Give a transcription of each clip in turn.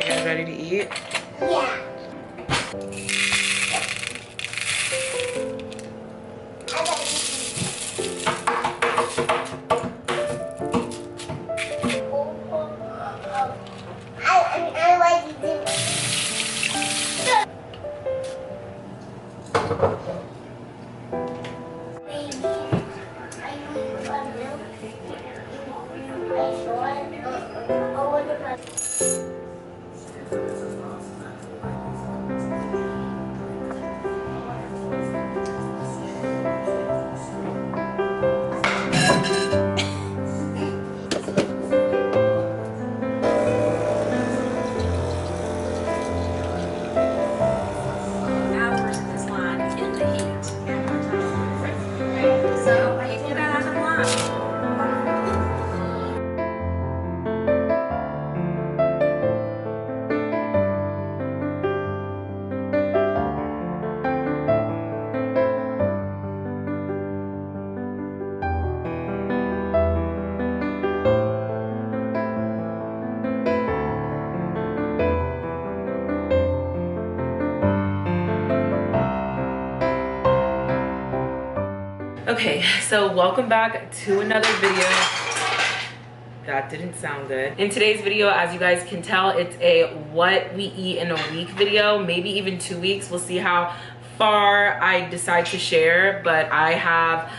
You guys ready to eat? Yeah. I like to do. Okay, so welcome back to another video. That didn't sound good. In today's video, as you guys can tell, it's a what we eat in a week video, maybe even 2 weeks. We'll see how far I decide to share, but I have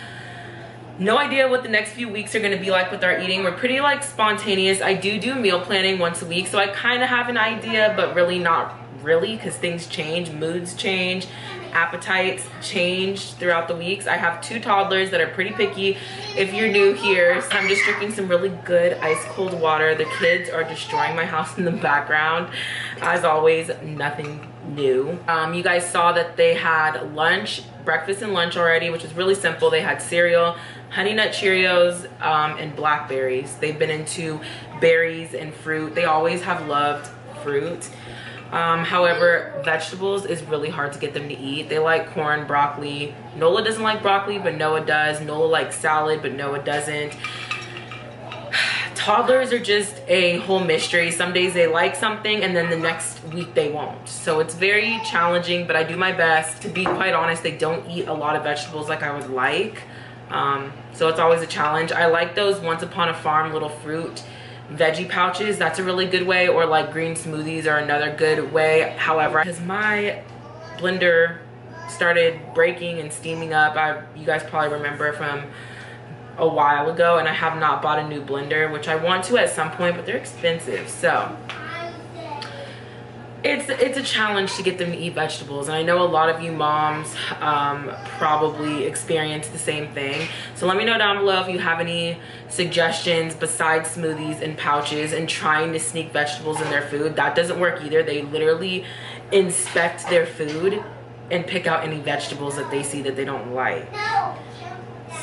no idea what the next few weeks are going to be like with our eating. We're pretty like spontaneous. I do meal planning once a week, so I kind of have an idea, but really not really, because things change, moods change, appetites change throughout the weeks. I have 2 toddlers that are pretty picky. If you're new here, so I'm just drinking some really good ice cold water. The kids are destroying my house in the background. As always, nothing new. You guys saw that they had lunch, breakfast and lunch already, which was really simple. They had cereal, Honey Nut Cheerios, and blackberries. They've been into berries and fruit. They always have loved fruit. However, vegetables is really hard to get them to eat. They like corn, broccoli. Nola doesn't like broccoli, but Noah does. Nola likes salad, but Noah doesn't. Toddlers are just a whole mystery. Some days they like something and then the next week they won't. So it's very challenging, but I do my best. To be quite honest, they don't eat a lot of vegetables like I would like. So it's always a challenge. I like those Once Upon a Farm little fruit veggie pouches. That's a really good way, or like green smoothies are another good way. However, because my blender started breaking and steaming up, you guys probably remember from a while ago, and I have not bought a new blender, which I want to at some point, but they're expensive. So it's a challenge to get them to eat vegetables, and I know a lot of you moms probably experience the same thing. So let me know down below if you have any suggestions besides smoothies and pouches and trying to sneak vegetables in their food. That doesn't work either. They literally inspect their food and pick out any vegetables that they see that they don't like.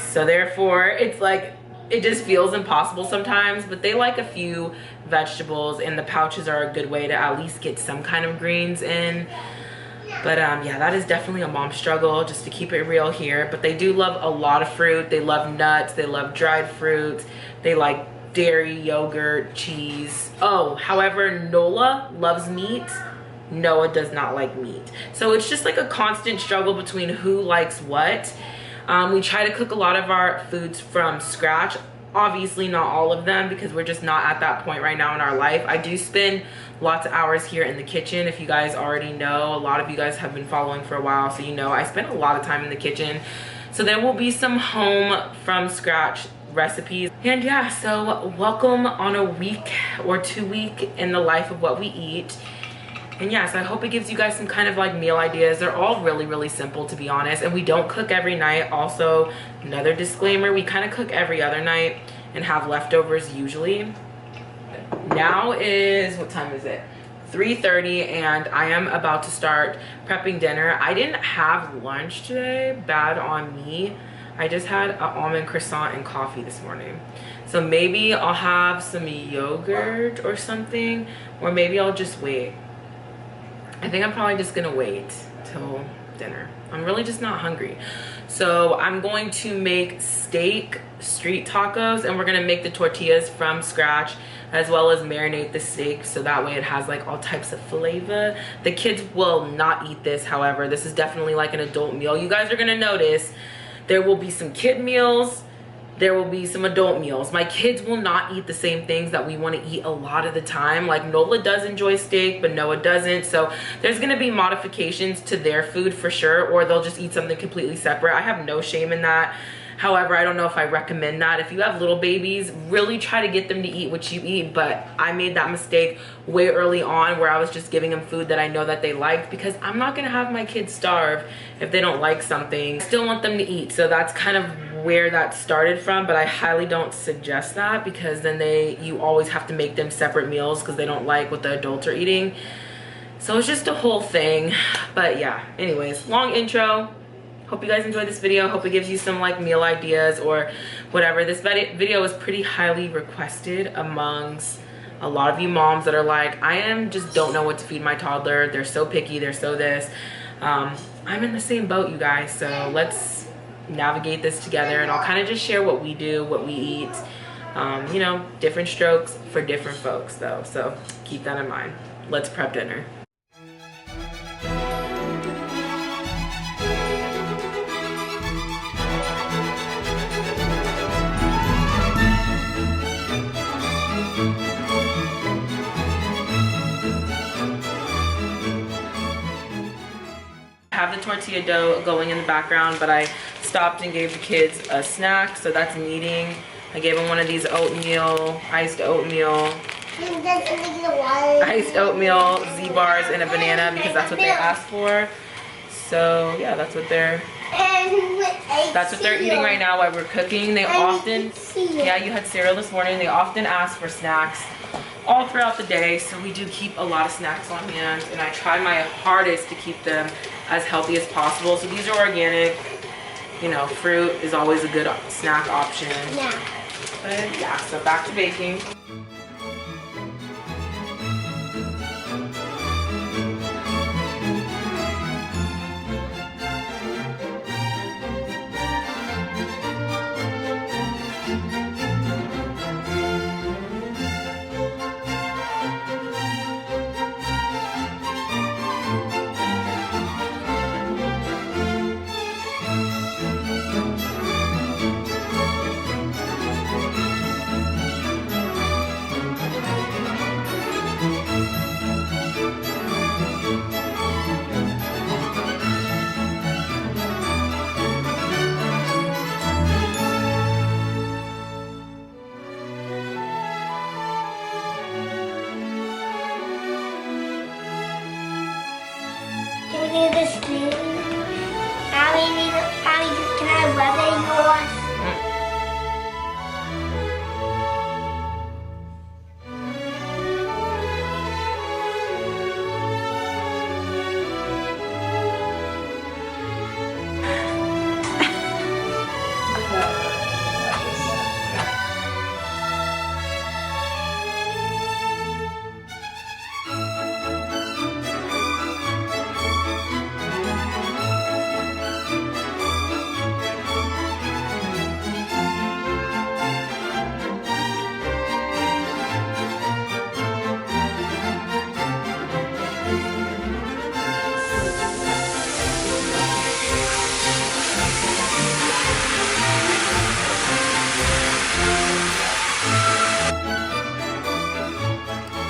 So therefore, it's like, it just feels impossible sometimes, but they like a few vegetables, and the pouches are a good way to at least get some kind of greens in. But yeah, that is definitely a mom struggle, just to keep it real here. But they do love a lot of fruit. They love nuts, they love dried fruits, they like dairy, yogurt, cheese. Oh, however, Nola loves meat. Noah does not like meat. So it's just like a constant struggle between who likes what. We try to cook a lot of our foods from scratch. Obviously not all of them, because we're just not at that point right now in our life. I do spend lots of hours here in the kitchen. If you guys already know, a lot of you guys have been following for a while, so you know I spend a lot of time in the kitchen. So there will be some home from scratch recipes. And yeah, so welcome on a week or 2 week in the life of what we eat. And yes, I hope it gives you guys some kind of like meal ideas. They're all really simple, to be honest. And we don't cook every night. Also, another disclaimer, we kind of cook every other night and have leftovers usually. Now is, what time is it? 3:30, and I am about to start prepping dinner. I didn't have lunch today, bad on me. I just had an almond croissant and coffee this morning. So maybe I'll have some yogurt or something, or maybe I'll just wait. I think I'm probably just gonna wait till dinner. I'm really just not hungry. So I'm going to make steak street tacos, and we're gonna make the tortillas from scratch, as well as marinate the steak so that way it has like all types of flavor. The kids will not eat this, however. This is definitely like an adult meal. You guys are gonna notice there will be some kid meals, there will be some adult meals. My kids will not eat the same things that we want to eat a lot of the time. Like Nola does enjoy steak, but Noah doesn't. So there's going to be modifications to their food for sure, or they'll just eat something completely separate. I have no shame in that. However, I don't know if I recommend that. If you have little babies, really try to get them to eat what you eat. But I made that mistake way early on where I was just giving them food that I know that they liked, because I'm not gonna have my kids starve if they don't like something. I still want them to eat. So that's kind of where that started from, but I highly don't suggest that, because then you always have to make them separate meals because they don't like what the adults are eating. So it's just a whole thing. But yeah, anyways, long intro. Hope you guys enjoyed this video. Hope it gives you some like meal ideas or whatever. This video is pretty highly requested amongst a lot of you moms that are like, I just don't know what to feed my toddler. They're so picky, they're so this. I'm in the same boat, you guys. So let's navigate this together, and I'll kind of just share what we do, what we eat. You know, different strokes for different folks though. So keep that in mind. Let's prep dinner. Have the tortilla dough going in the background, but I stopped and gave the kids a snack, so that's an eating. I gave them one of these iced oatmeal, Z-bars, and a banana, because that's what they asked for. So yeah, that's what they're eating right now while we're cooking. They often, yeah, you had cereal this morning. They often ask for snacks all throughout the day, so we do keep a lot of snacks on hand, and I try my hardest to keep them as healthy as possible. So these are organic. You know, fruit is always a good snack option. Yeah. But yeah, so back to baking.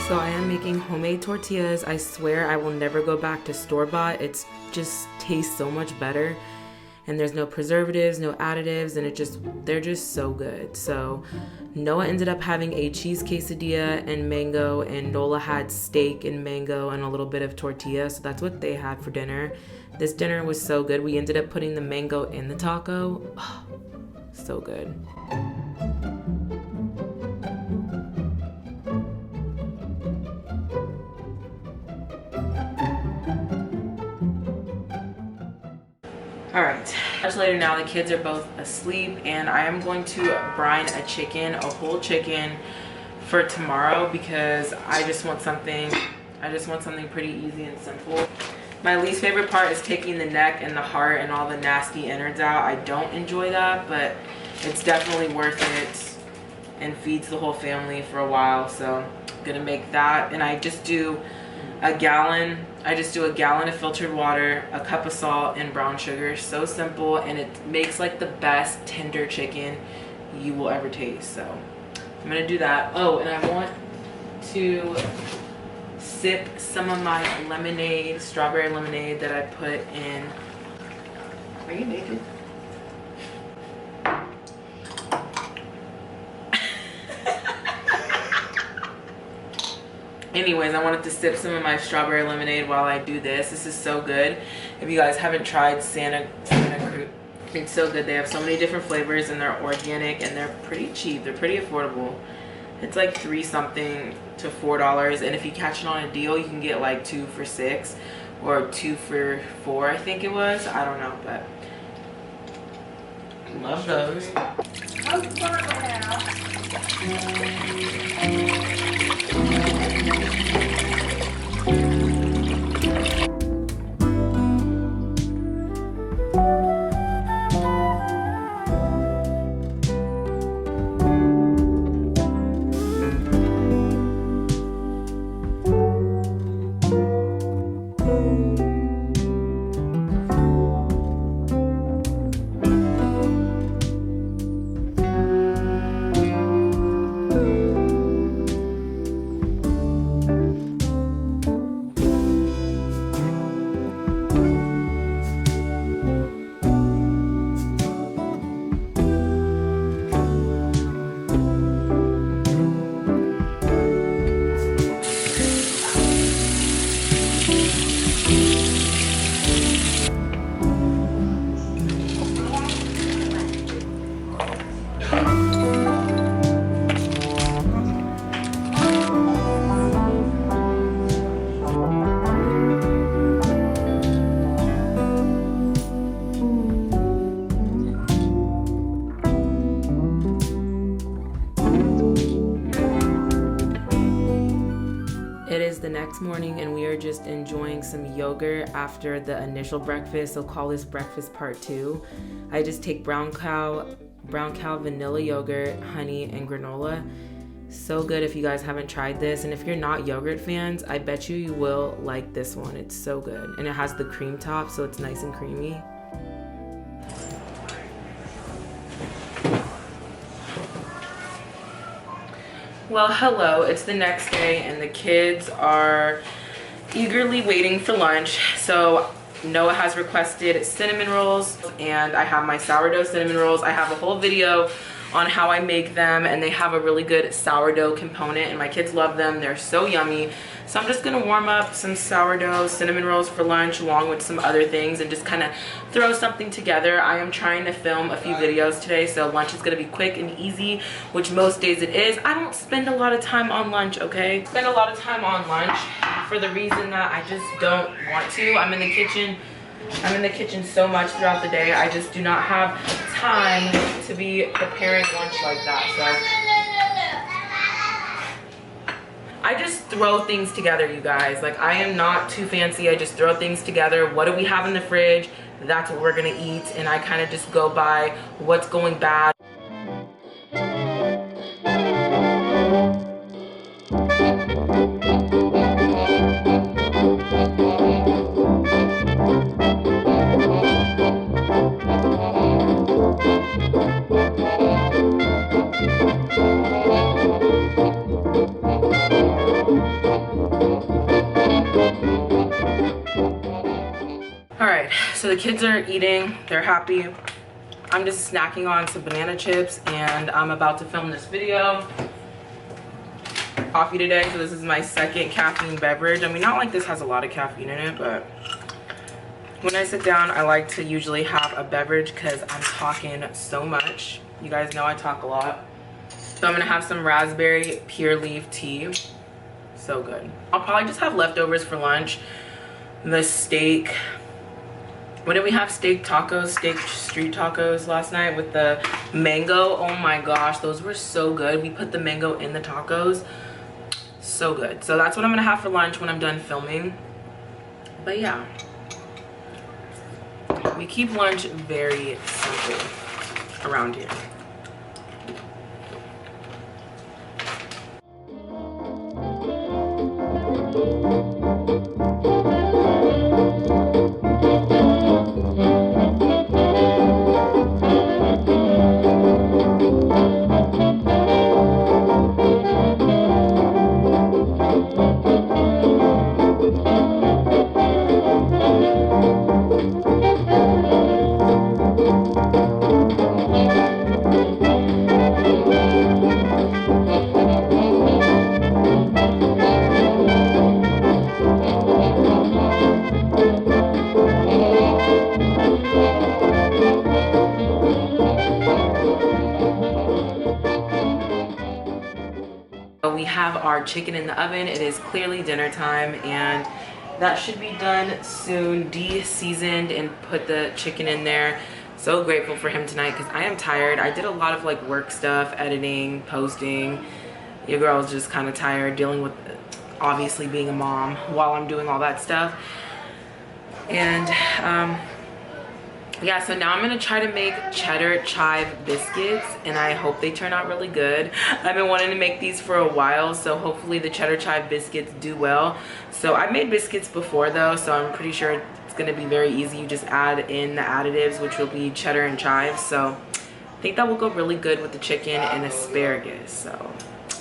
So I am making homemade tortillas. I swear I will never go back to store-bought. It just tastes so much better. And there's no preservatives, no additives, and they're just so good. So Noah ended up having a cheese quesadilla and mango, and Nola had steak and mango and a little bit of tortilla. So that's what they had for dinner. This dinner was so good. We ended up putting the mango in the taco. Oh, so good. All right, much later now, the kids are both asleep, and I am going to brine a whole chicken for tomorrow, because I just want something pretty easy and simple. My least favorite part is taking the neck and the heart and all the nasty innards out. I don't enjoy that, but it's definitely worth it and feeds the whole family for a while. So I'm gonna make that, and I just do a gallon. I just do a gallon of filtered water, a cup of salt, and brown sugar. So simple, and it makes like the best tender chicken you will ever taste. So I'm gonna do that. Oh, and I want to sip some of my lemonade, strawberry lemonade that I put in. Are you naked? Anyways, I wanted to sip some of my strawberry lemonade while I do this. This is so good. If you guys haven't tried Santa Cruz, it's so good. They have so many different flavors, and they're organic, and they're pretty cheap. They're pretty affordable. It's like $3 something to $4, and if you catch it on a deal, you can get like 2 for $6 or 2 for $4, I think it was. I don't know, but love those. The next morning, and we are just enjoying some yogurt after the initial breakfast, so call this breakfast part 2. I just take brown cow vanilla yogurt, honey, and granola. So good. If you guys haven't tried this, and if you're not yogurt fans, I bet you will like this one. It's so good, and it has the cream top, so it's nice and creamy. Well, hello, it's the next day, and the kids are eagerly waiting for lunch. So Noah has requested cinnamon rolls, and I have my sourdough cinnamon rolls. I have a whole video on how I make them, and they have a really good sourdough component, and my kids love them. They're so yummy. So I'm just gonna warm up some sourdough cinnamon rolls for lunch along with some other things and just kind of throw something together. I am trying to film a few videos today, so lunch is gonna be quick and easy, which most days it is. I don't spend a lot of time on lunch, okay? Spend a lot of time on lunch for the reason that I just don't want to. I'm in the kitchen so much throughout the day. I just do not have time to be preparing lunch like that. So I just throw things together, you guys. Like, I am not too fancy. I just throw things together. What do we have in the fridge? That's what we're gonna eat. And I kind of just go by what's going bad. So the kids are eating, they're happy. I'm just snacking on some banana chips, and I'm about to film this video. Coffee today, so this is my second caffeine beverage. I mean, not like this has a lot of caffeine in it, but when I sit down, I like to usually have a beverage because I'm talking so much. You guys know I talk a lot. So I'm gonna have some raspberry pure leaf tea. So good. I'll probably just have leftovers for lunch. The steak. What did we have? Steak tacos, steak street tacos last night with the mango. Oh my gosh, those were so good. We put the mango in the tacos. So good. So that's what I'm gonna have for lunch when I'm done filming. But yeah, We keep lunch very simple around here. We have our chicken in the oven. It is clearly dinner time and that should be done soon. De-seasoned and put the chicken in there. So grateful for him tonight because I am tired. I did a lot of like work stuff, editing, posting. Your girl's just kind of tired dealing with obviously being a mom while I'm doing all that stuff. And yeah, so now I'm gonna try to make cheddar chive biscuits and I hope they turn out really good. I've been wanting to make these for a while, so hopefully the cheddar chive biscuits do well. So I've made biscuits before though, so I'm pretty sure it's gonna be very easy. You just add in the additives, which will be cheddar and chives. So I think that will go really good with the chicken and asparagus. So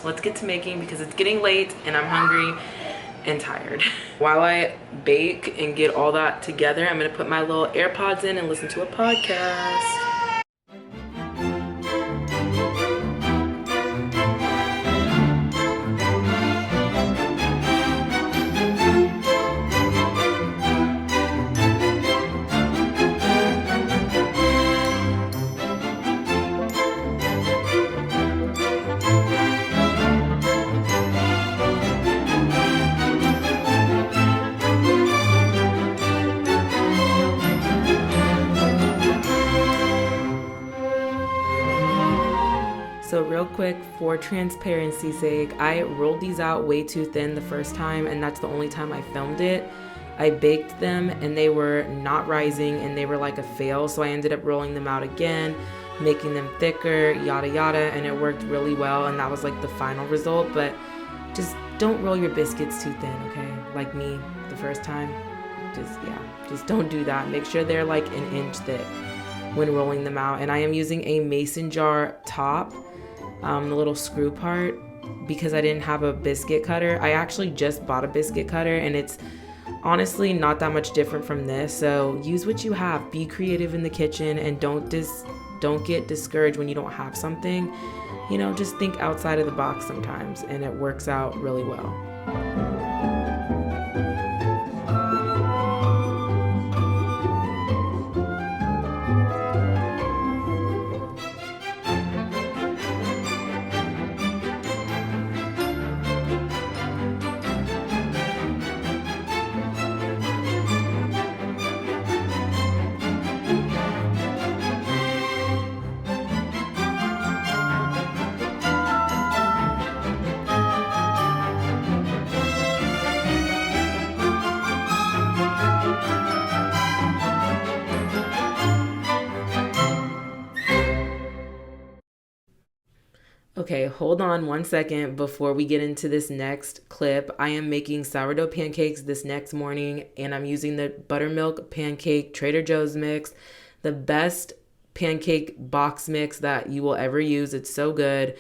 let's get to making because it's getting late and I'm hungry and tired. While I bake and get all that together, I'm gonna put my little AirPods in and listen to a podcast. So real quick, for transparency's sake, I rolled these out way too thin the first time and that's the only time I filmed it. I baked them and they were not rising and they were like a fail, so I ended up rolling them out again, making them thicker, yada yada, and it worked really well and that was like the final result. But just don't roll your biscuits too thin, okay? Like me the first time. Just don't do that. Make sure they're like an inch thick when rolling them out. And I am using a mason jar top, the little screw part, because I didn't have a biscuit cutter. I actually just bought a biscuit cutter and it's honestly not that much different from this. So use what you have, be creative in the kitchen, and don't get discouraged when you don't have something. You know, just think outside of the box sometimes and it works out really well. Okay, hold on one second before we get into this next clip. I am making sourdough pancakes this next morning and I'm using the buttermilk pancake Trader Joe's mix, the best pancake box mix that you will ever use. It's so good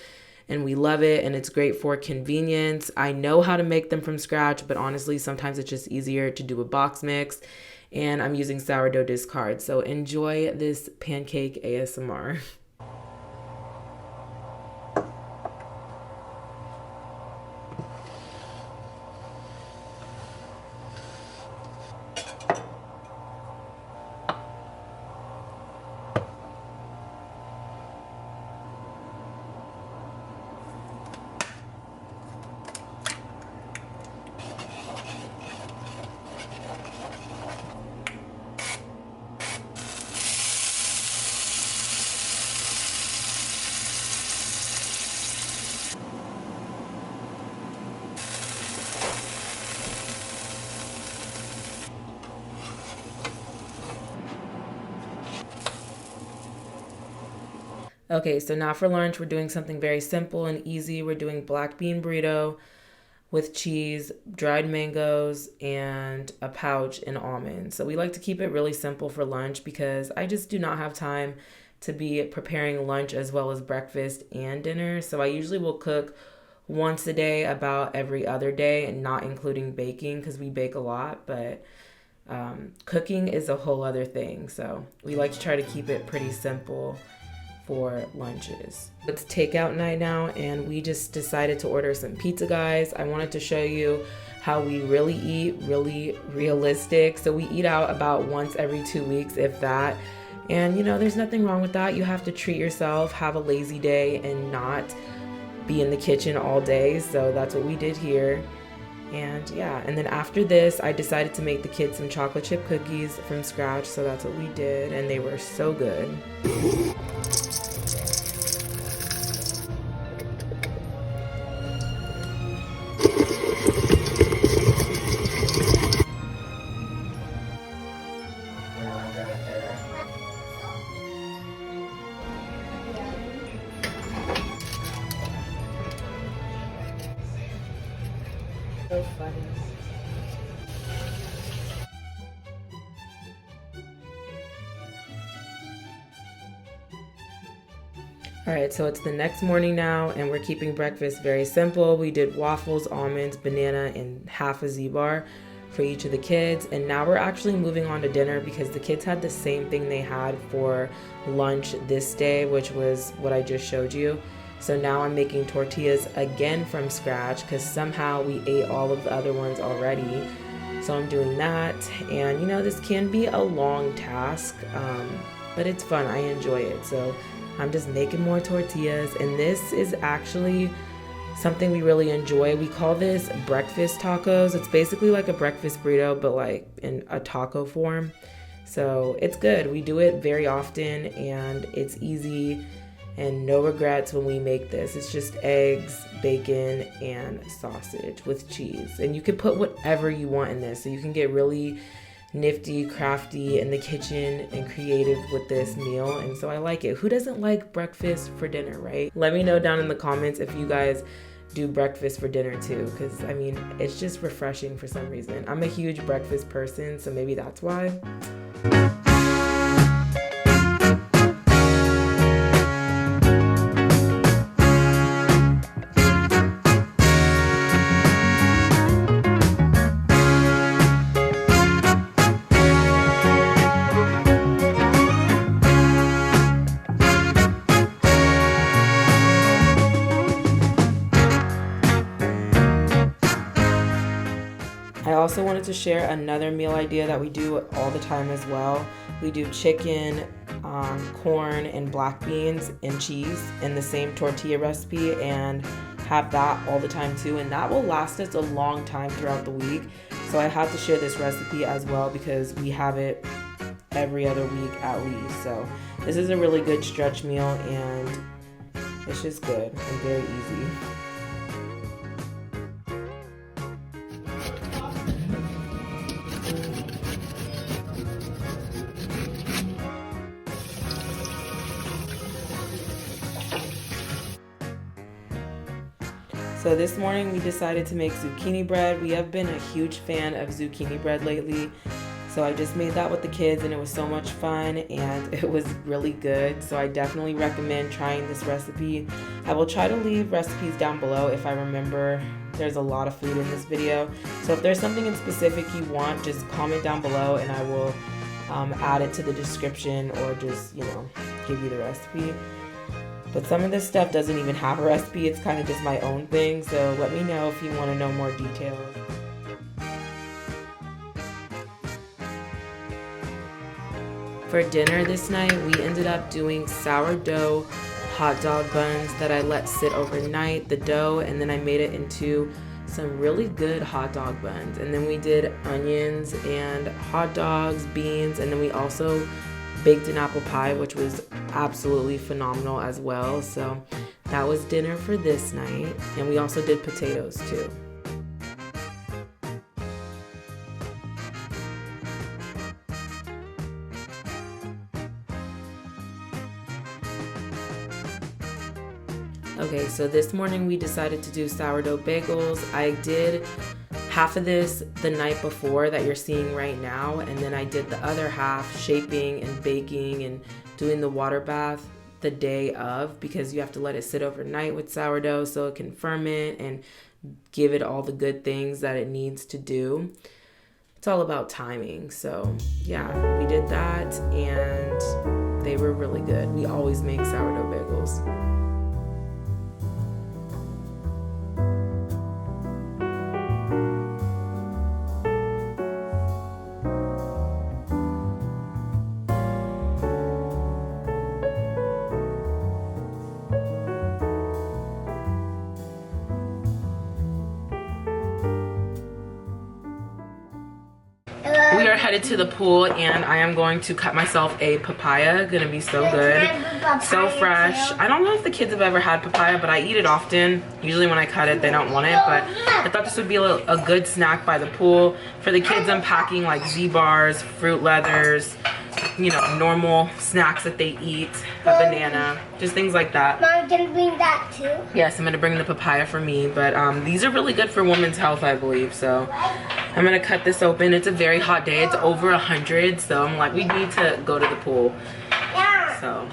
and we love it and it's great for convenience. I know how to make them from scratch, but honestly, sometimes it's just easier to do a box mix, and I'm using sourdough discard. So enjoy this pancake ASMR. Okay, so now for lunch, we're doing something very simple and easy. We're doing black bean burrito with cheese, dried mangoes, and a pouch and almonds. So we like to keep it really simple for lunch because I just do not have time to be preparing lunch as well as breakfast and dinner. So I usually will cook once a day, about every other day, and not including baking because we bake a lot, but cooking is a whole other thing. So we like to try to keep it pretty simple for lunches. It's takeout night now, and we just decided to order some pizza, guys. I wanted to show you how we really eat, really realistic. So we eat out about once every 2 weeks, if that. And you know, there's nothing wrong with that. You have to treat yourself, have a lazy day, and not be in the kitchen all day. So that's what we did here. And yeah, and then after this, I decided to make the kids some chocolate chip cookies from scratch. So that's what we did, and they were so good. So funny. All right, so it's the next morning now, and we're keeping breakfast very simple. We did waffles, almonds, banana, and half a Z-bar for each of the kids. And now we're actually moving on to dinner because the kids had the same thing they had for lunch this day, which was what I just showed you. So now I'm making tortillas again from scratch because somehow we ate all of the other ones already. So I'm doing that. And you know, this can be a long task, but it's fun. I enjoy it. So I'm just making more tortillas, and this is actually something we really enjoy. We call this breakfast tacos. It's basically like a breakfast burrito, but like in a taco form. So it's good. We do it very often, and it's easy and no regrets when we make this. It's just eggs, bacon, and sausage with cheese. And you can put whatever you want in this. So you can get really nifty, crafty in the kitchen and creative with this meal. And so I like it. Who doesn't like breakfast for dinner, right? Let me know down in the comments if you guys do breakfast for dinner too, because I mean, it's just refreshing for some reason. I'm a huge breakfast person, so maybe that's why. I also wanted to share another meal idea that we do all the time as well. We do chicken, corn, and black beans and cheese in the same tortilla recipe, and have that all the time too. And that will last us a long time throughout the week. So I had to share this recipe as well because we have it every other week at least. So this is a really good stretch meal, and it's just good and very easy. So this morning we decided to make zucchini bread. We have been a huge fan of zucchini bread lately. So I just made that with the kids, and it was so much fun, and it was really good. So I definitely recommend trying this recipe. I will try to leave recipes down below if I remember. There's a lot of food in this video. So if there's something in specific you want, just comment down below and I will add it to the description, or just, you know, give you the recipe. But some of this stuff doesn't even have a recipe. It's kind of just my own thing. So let me know if you want to know more details. For dinner this night, we ended up doing sourdough hot dog buns that I let sit overnight, the dough, and then I made it into some really good hot dog buns. And then we did onions and hot dogs, beans, and then we also baked an apple pie, which was absolutely phenomenal as well. So that was dinner for this night. And we also did potatoes too. Okay, so this morning we decided to do sourdough bagels. I did half of this the night before that you're seeing right now, and then I did the other half shaping and baking and doing the water bath the day of, because you have to let it sit overnight with sourdough so it can ferment and give it all the good things that it needs to do. It's all about timing. So yeah, we did that and they were really good. We always make sourdough bagels. We are headed to the pool and I am going to cut myself a papaya. Gonna be so good, so fresh. I don't know if the kids have ever had papaya, but I eat it often. Usually when I cut it they don't want it, but I thought this would be a good snack by the pool. For the kids I'm packing like Z-bars, fruit leathers, you know, normal snacks that they eat, a banana, just things like that. Mom, can you bring that too? Yes, I'm gonna bring the papaya for me, but these are really good for women's health, I believe. So I'm gonna cut this open. It's a very hot day. It's over 100, so I'm like, we need to go to the pool. Yeah. So.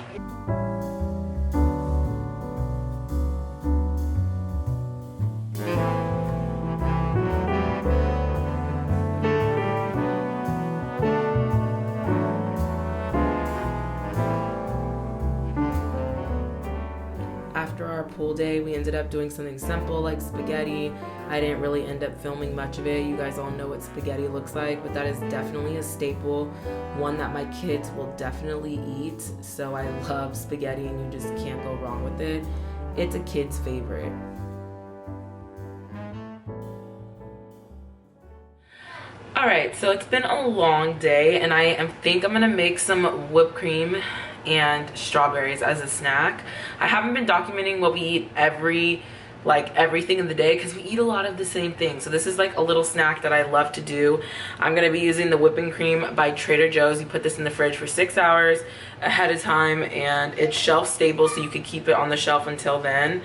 After our pool day, we ended up doing something simple like spaghetti. I didn't really end up filming much of it. You guys all know what spaghetti looks like, but that is definitely a staple, one that my kids will definitely eat. So I love spaghetti and you just can't go wrong with it. It's a kid's favorite. Alright, so it's been a long day and I think I'm gonna make some whipped cream and strawberries as a snack. I haven't been documenting what we eat everything in the day because we eat a lot of the same thing. So this is like a little snack that I love to do. I'm gonna be using the whipping cream by Trader Joe's. You put this in the fridge for 6 hours ahead of time and it's shelf stable so you could keep it on the shelf until then.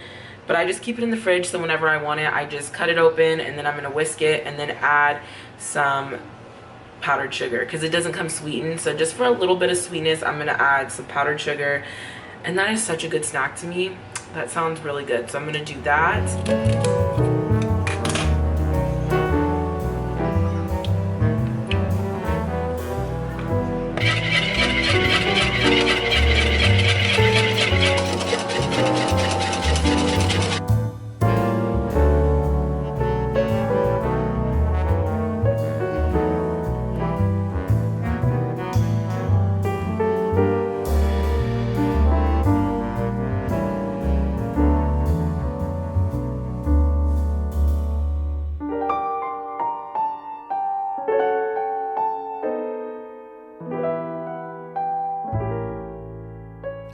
But I just keep it in the fridge so whenever I want it, I just cut it open and then I'm gonna whisk it and then add some powdered sugar because it doesn't come sweetened. So just for a little bit of sweetness, I'm gonna add some powdered sugar, and that is such a good snack to me. That sounds really good, so I'm gonna do that.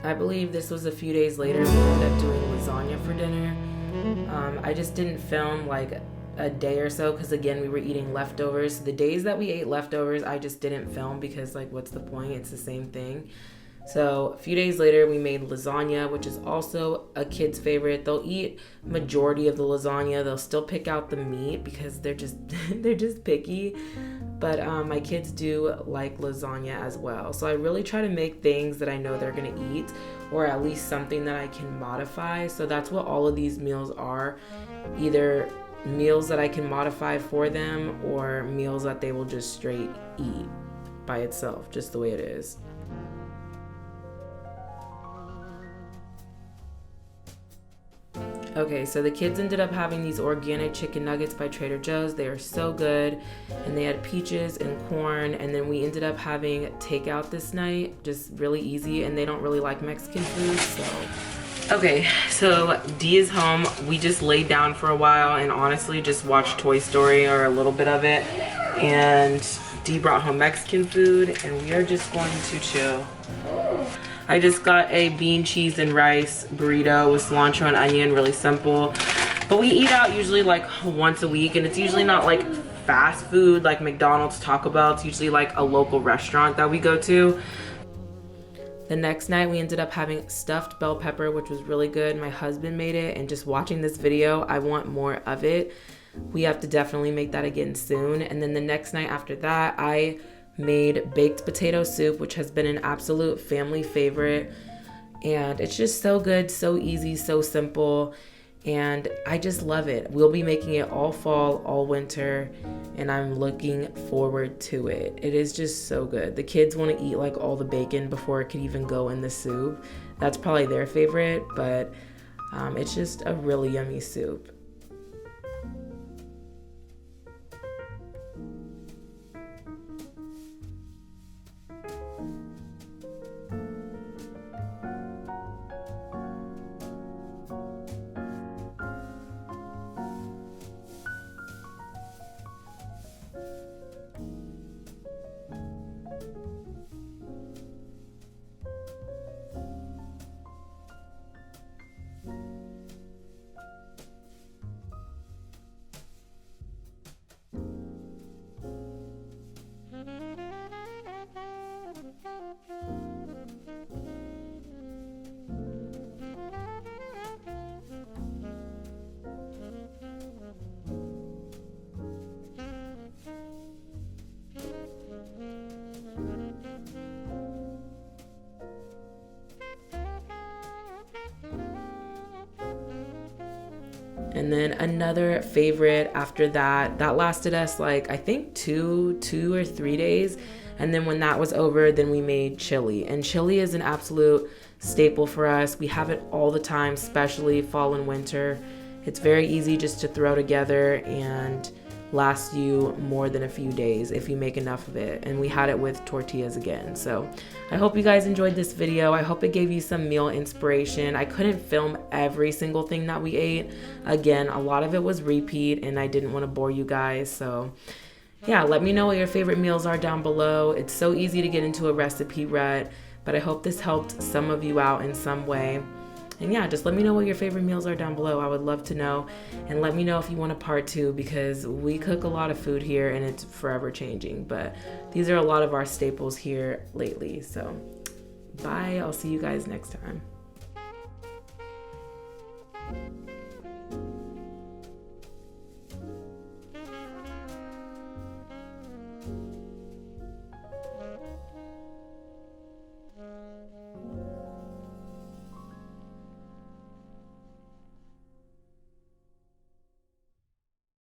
I believe this was a few days later. We ended up doing lasagna for dinner. I just didn't film like a day or so because again we were eating leftovers. The days that we ate leftovers I just didn't film because like what's the point, it's the same thing. So a few days later we made lasagna, which is also a kid's favorite. They'll eat majority of the lasagna. They'll still pick out the meat because they're just picky. But my kids do like lasagna as well. So I really try to make things that I know they're gonna eat, or at least something that I can modify. So that's what all of these meals are. Either meals that I can modify for them or meals that they will just straight eat by itself, just the way it is. Okay, so the kids ended up having these organic chicken nuggets by Trader Joe's. They are so good, and they had peaches and corn, and then we ended up having takeout this night, just really easy, and they don't really like Mexican food, so. Okay, so Dee is home. We just laid down for a while and honestly just watched Toy Story or a little bit of it, and Dee brought home Mexican food, and we are just going to chill. I just got a bean, cheese, and rice burrito with cilantro and onion, really simple. But we eat out usually like once a week, and it's usually not like fast food like McDonald's, Taco Bell. It's usually like a local restaurant that we go to. The next night we ended up having stuffed bell pepper, which was really good. My husband made it, and just watching this video, I want more of it. We have to definitely make that again soon. And then the next night after that, I made baked potato soup, which has been an absolute family favorite. And it's just so good, so easy, so simple. And I just love it. We'll be making it all fall, all winter, and I'm looking forward to it. It is just so good. The kids want to eat like all the bacon before it could even go in the soup. That's probably their favorite, but it's just a really yummy soup. And then another favorite after that lasted us like I think two or 3 days. And then when that was over, then we made chili. And chili is an absolute staple for us. We have it all the time, especially fall and winter. It's very easy just to throw together and lasts you more than a few days if you make enough of it. And we had it with tortillas again. So I hope you guys enjoyed this video. I hope it gave you some meal inspiration. I couldn't film every single thing that we ate. Again, a lot of it was repeat and I didn't want to bore you guys. So yeah, let me know what your favorite meals are down below. It's so easy to get into a recipe rut, but I hope this helped some of you out in some way. And yeah, just let me know what your favorite meals are down below. I would love to know. And let me know if you want a part 2, because we cook a lot of food here and it's forever changing. But these are a lot of our staples here lately. So bye. I'll see you guys next time.